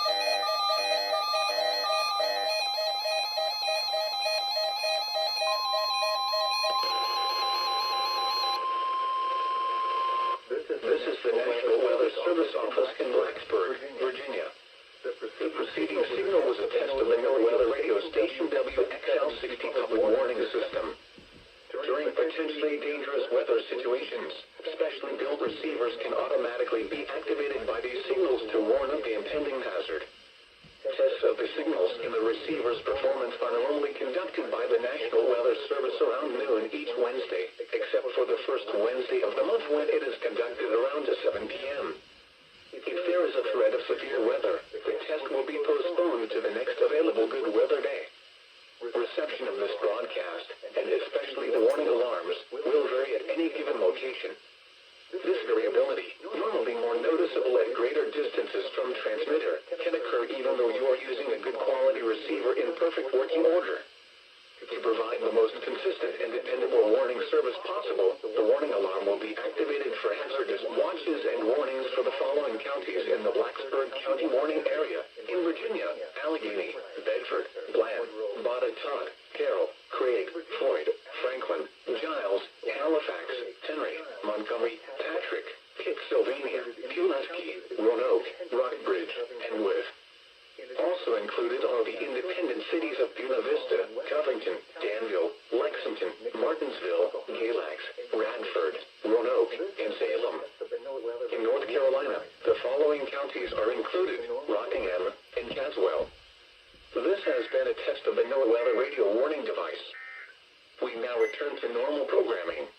This is the National Weather Service Office in Blacksburg, Virginia. The preceding signal was a test of the NOAA radio station WXL-60 public warning system. During potentially dangerous weather situations, specially built receivers can automatically be activated by these signals to warn of the impending hazard. Tests of the signals in the receiver's performance are normally conducted by the National Weather Service around noon each Wednesday, except for the first Wednesday of the month when it is conducted around 7 p.m. If there is a threat of severe weather, the test will be postponed to the next available good weather day. Reception of this broadcast, and especially the warning alarms, will vary at any given location. This variability, normally more noticeable at greater distances from transmitter, can occur even though you are using a good quality receiver in perfect working order. To provide the most consistent and dependable warning service possible, the warning alarm will be activated for hazardous watches and warnings for the following counties in the Blacksburg County warning area: in Virginia, Allegheny, Bedford, Bland, Botetourt, Carroll, Craig, Floyd, Franklin, Giles, Halifax, Henry, Montgomery, Patrick, Pittsylvania, Pulaski, Roanoke, Rockbridge, and Worth. Also included are the independent cities of Buena Vista, Covington, Danville, Lexington, Martinsville, Galax, Radford, Roanoke, and Salem. In North Carolina, the following counties are included: Rockingham and Caswell. This has been a test of the NOAA weather radio warning device. We now return to normal programming.